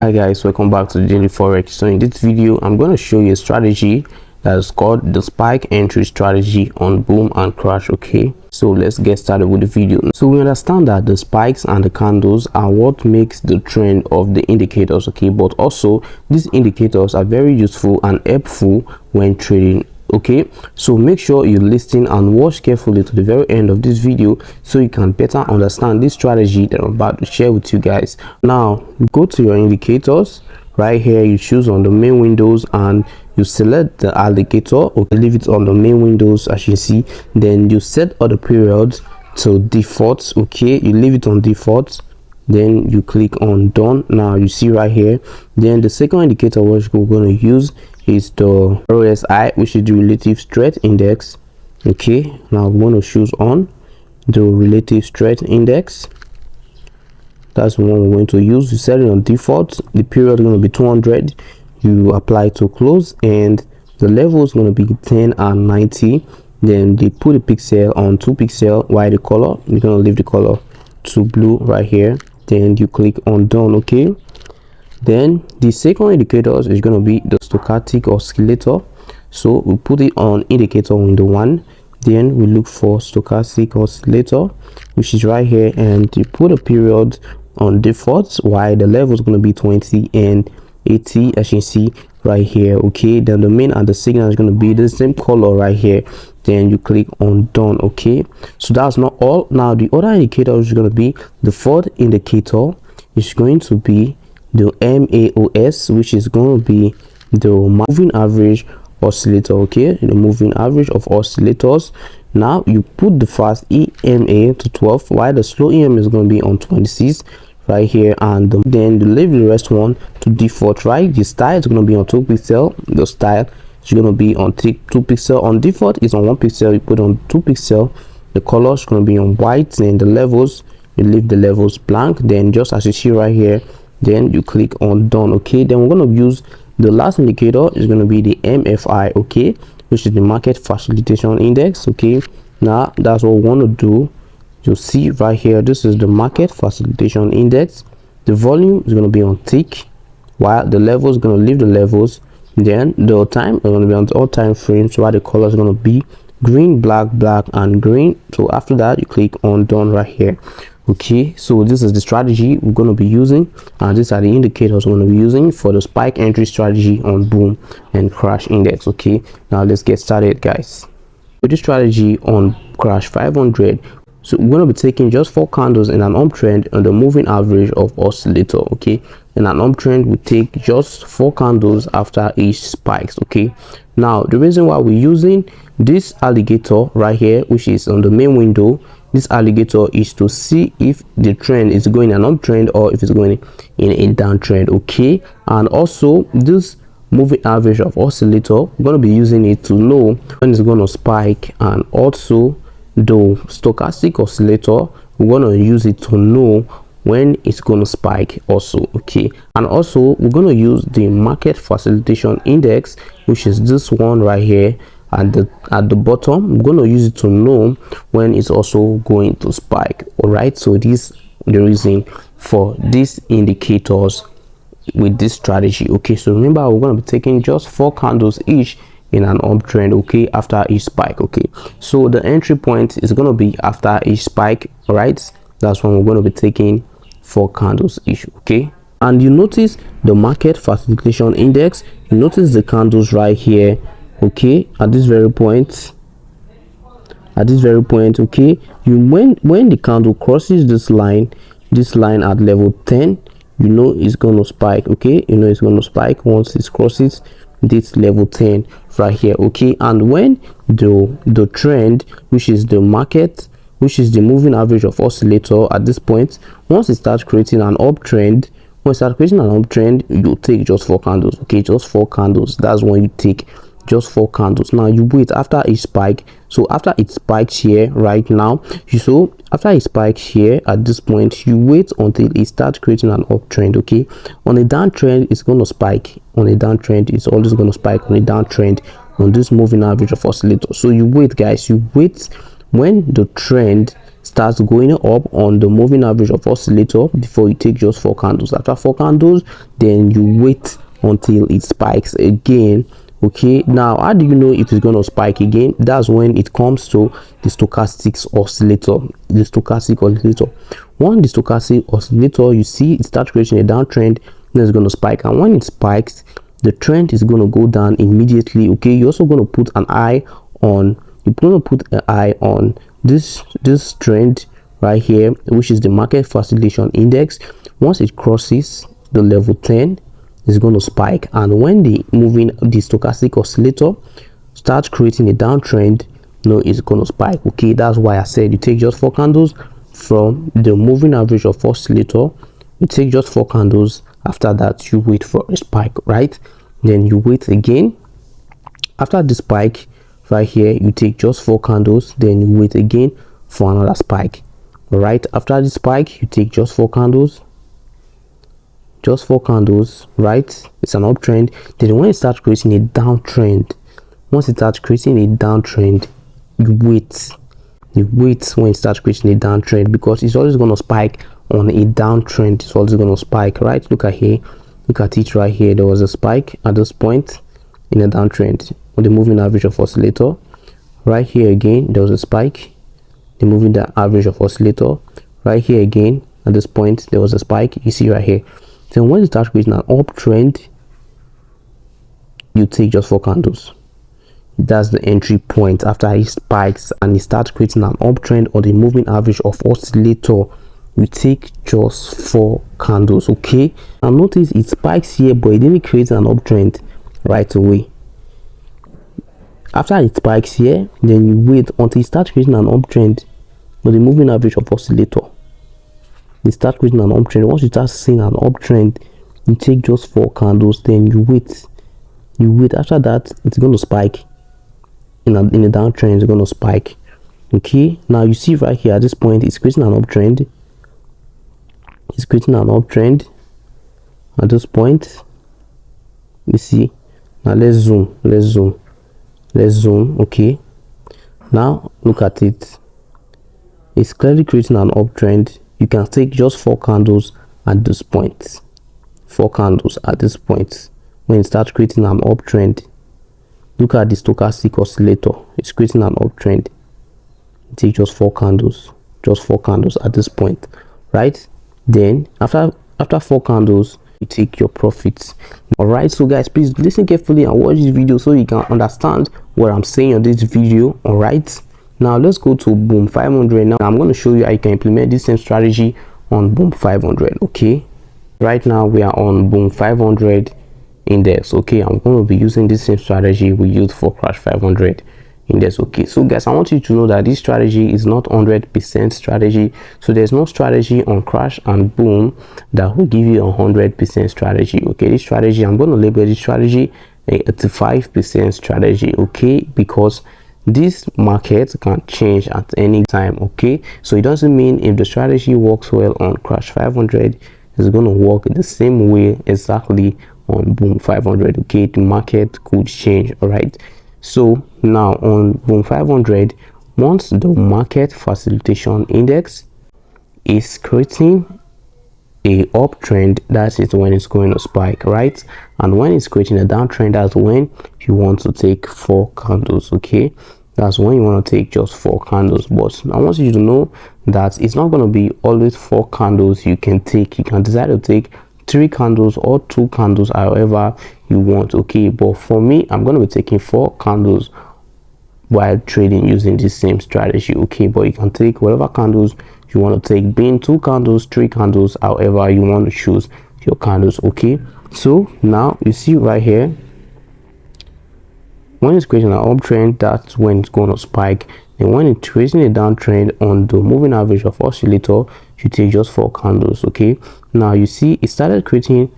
Hi guys, welcome back to Daily Forex. So in this video I'm going to show you a strategy that is called the spike entry strategy on boom and crash. Okay, so let's get started with the video. So we understand that the spikes and the candles are what makes the trend of the indicators, okay, but also these indicators are very useful and helpful when trading. Okay, so make sure you listen and watch carefully to the very end of this video so you can better understand this strategy that I'm about to share with you guys. Now go to your indicators right here, you choose on the main windows and you select the alligator, or leave it on the main windows as you see. Then you set other periods to default. Okay, you leave it on default, then you click on done. Now you see right here, then the second indicator which we're going to use is the RSI, which is the relative strength index. Okay, now I'm going to choose on the relative strength index. That's the one we're going to use. You set it on default. The period is going to be 200. You apply to close, and the level is going to be 10 and 90. Then they put a pixel on 2 pixel. While the color, you're going to leave the color to blue right here. Then you click on done. Okay, then the second indicator is going to be the stochastic oscillator. So we put it on indicator window 1. Then we look for stochastic oscillator, which is right here, and you put a period on default while the level is going to be 20 and 80 as you see right here. Okay, then the main and the signal is going to be the same color right here. Then you click on done. Okay, so that's not all. Now the other indicator is going to be the fourth indicator is going to be the MAOS, which is going to be the moving average oscillator. Okay, the moving average of oscillators. Now you put the fast EMA to 12 while the slow EM is going to be on 26 right here, and then you leave the rest one to default. Right, the style is going to be on 2 pixel. The style is going to be on 2 pixel. On default is on 1 pixel. You put on 2 pixel. The color is going to be on white, and the levels, you leave the levels blank. Then just as you see right here, then you click on done. Okay, then we're going to use the last indicator is going to be the MFI, okay, which is the market facilitation index. Okay, now that's what we want to do. You see right here, this is the market facilitation index. The volume is going to be on tick while the level is going to leave the levels. Then the time is going to be on all time frames while the color is going to be green, black, black and green. So after that you click on done right here. Okay, so this is the strategy we're going to be using, and these are the indicators we're going to be using for the spike entry strategy on boom and crash index. Okay, now let's get started guys. With this strategy on crash 500, so we're going to be taking just 4 candles in an uptrend on the moving average of oscillator. Okay, in an uptrend we take just 4 candles after each spikes. Okay, now the reason why we're using this alligator right here, which is on the main window, this alligator is to see if the trend is going an uptrend or if it's going in a downtrend. Okay, and also this moving average of oscillator, we're going to be using it to know when it's going to spike, and also the stochastic oscillator, we're going to use it to know when it's going to spike also. Okay, and also we're going to use the market facilitation index, which is this one right here at the bottom. I'm going to use it to know when it's also going to spike. All right, so this is the reason for these indicators with this strategy. Okay, so remember we're going to be taking just 4 candles each in an uptrend, okay, after each spike. Okay, so the entry point is going to be after each spike. All right, that's when we're going to be taking 4 candles each. Okay, and you notice the market facilitation index, you notice the candles right here. Okay, at this very point, okay, you when the candle crosses this line at level 10, you know it's going to spike. Okay, you know it's going to spike once it crosses this level 10 right here. Okay, and when the trend, which is the market, which is the moving average of oscillator at this point, once it starts creating an uptrend, you take just 4 candles. Okay, just 4 candles. That's when you take just 4 candles. Now you wait after each spike. So after it spikes here right now, after it spikes here at this point, you wait until it starts creating an uptrend. Okay, on a downtrend it's going to spike. On a downtrend it's always going to spike on a downtrend on this moving average of oscillator. So you wait guys, you wait when the trend starts going up on the moving average of oscillator before you take just 4 candles. After 4 candles, then you wait until it spikes again. Okay, now how do you know if it's going to spike again? That's when it comes to the stochastic oscillator. Once the stochastic oscillator, you see it starts creating a downtrend, then it's going to spike, and when it spikes, the trend is going to go down immediately. Okay, you're also going to put an eye on this trend right here, which is the market facilitation index. Once it crosses the level 10, it's going to spike, and when the stochastic oscillator starts creating a downtrend, it's going to spike. Okay, that's why I said you take just 4 candles from the moving average of oscillator. You take just 4 candles. After that, you wait for a spike, right? Then you wait again. After the spike right here, you take just 4 candles, then you wait again for another spike. All right, after the spike, you take just 4 candles, right? It's an uptrend. Then when it starts creating a downtrend, once it starts creating a downtrend, you wait when it starts creating a downtrend, because it's always going to spike on a downtrend. It's always going to spike, right? Look at it right here. There was a spike at this point in a downtrend on the moving average of oscillator. Right here again, there was a spike, the moving average of oscillator. Right here again, at this point, there was a spike. You see right here. Then when it starts creating an uptrend, you take just 4 candles. That's the entry point. After it spikes and it starts creating an uptrend on the moving average of oscillator, you take just 4 candles. Okay, now notice it spikes here, but it didn't create an uptrend right away. After it spikes here, then you wait until it starts creating an uptrend on the moving average of oscillator. It starts creating an uptrend. Once you start seeing an uptrend, you take just 4 candles, then you wait. After that, it's going to spike. In a downtrend, it's going to spike. Okay, now you see right here at this point, it's creating an uptrend. At this point. You see. Now let's zoom. Okay, now look at it. It's clearly creating an uptrend. You can take just 4 candles at this point. 4 candles at this point when it starts creating an uptrend. Look at the stochastic oscillator. It's creating an uptrend. Take just 4 candles. At this point, right? Then after 4 candles, you take your profits. All right, so guys, please listen carefully and watch this video so you can understand what I'm saying on this video. All right, now let's go to Boom 500. Now I'm going to show you how you can implement this same strategy on Boom 500. Okay, right now we are on Boom 500 index. Okay, I'm going to be using this same strategy we used for Crash 500 index. Okay, so guys, I want you to know that this strategy is not 100% strategy. So there's no strategy on Crash and Boom that will give you a 100% strategy. Okay, this strategy, I'm going to label this strategy a 85% strategy. Okay, because this market can change at any time. Okay, so it doesn't mean if the strategy works well on Crash 500, it's going to work the same way exactly on Boom 500. Okay, the market could change. All right, so now on Boom 500, once the market facilitation index is creating a uptrend, that is when it's going to spike, right? And when it's creating a downtrend, that's when you want to take 4 candles. Okay, that's when you want to take just 4 candles. But I want you to know that it's not going to be always 4 candles you can take. You can decide to take 3 candles or 2 candles, however you want. Okay, but for me, I'm going to be taking 4 candles while trading using this same strategy. Okay, but you can take whatever candles you want to take, being 2 candles, 3 candles, however you want to choose your candles. Okay, so now you see right here, when it's creating an uptrend, that's when it's going to spike. And when it's creating a downtrend on the moving average of oscillator, you take just 4 candles. Okay, now you see it started creating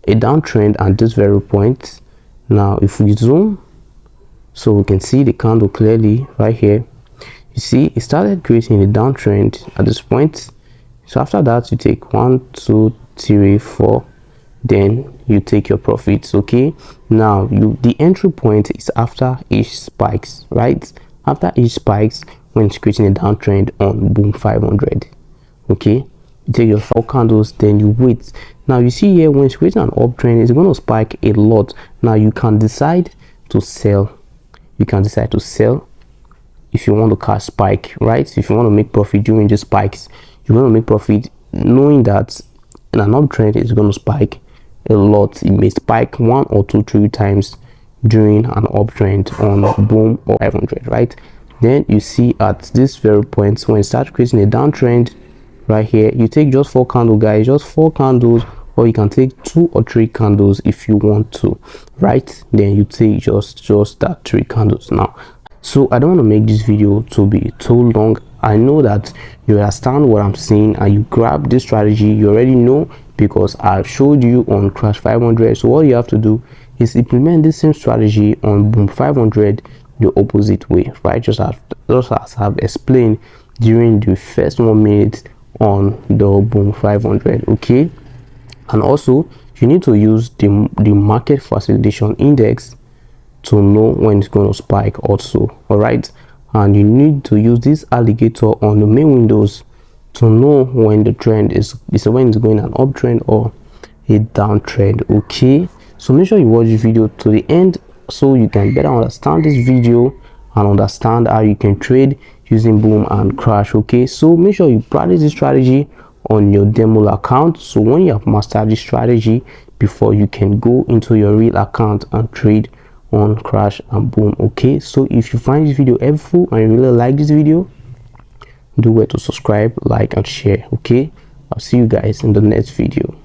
a downtrend at this very point. Now if we zoom, so we can see the candle clearly right here. You see it started creating a downtrend at this point. So after that, you take 1, 2, 3, 4, then you take your profits. Okay, now the entry point is after each spikes, right? After each spikes, when it's creating a downtrend on boom 500. Okay, you take your 4 candles, then you wait. Now you see here, when it's creating an uptrend, it's going to spike a lot. Now you can decide to sell. You can decide to sell if you want to catch spike, right? If you want to make profit during the spikes, you want to make profit knowing that in an uptrend it's going to spike a lot. It may spike 1 or 2 3 times during an uptrend on boom or 500, right? Then you see at this very point, when it starts creating a downtrend right here, you take just 4 candles, guys, just 4 candles, or you can take 2 or 3 candles if you want to, right? Then you take just that 3 candles. Now, so I don't want to make this video to be too long. I know that you understand what I'm saying and you grab this strategy. You already know because I've showed you on crash 500. So all you have to do is implement this same strategy on boom 500 the opposite way, right? Just as I've explained during the first 1 minute on the boom 500. Okay, and also you need to use the market facilitation index to know when it's going to spike also. All right, and you need to use this alligator on the main windows to know when the trend is when it's going an uptrend or a downtrend. Okay, so make sure you watch the video to the end so you can better understand this video and understand how you can trade using boom and crash. Okay, so make sure you practice this strategy on your demo account, so when you have mastered this strategy, before you can go into your real account and trade on crash and boom. Okay, so if you find this video helpful and you really like this video, do well to subscribe, like and share. Okay, I'll see you guys in the next video.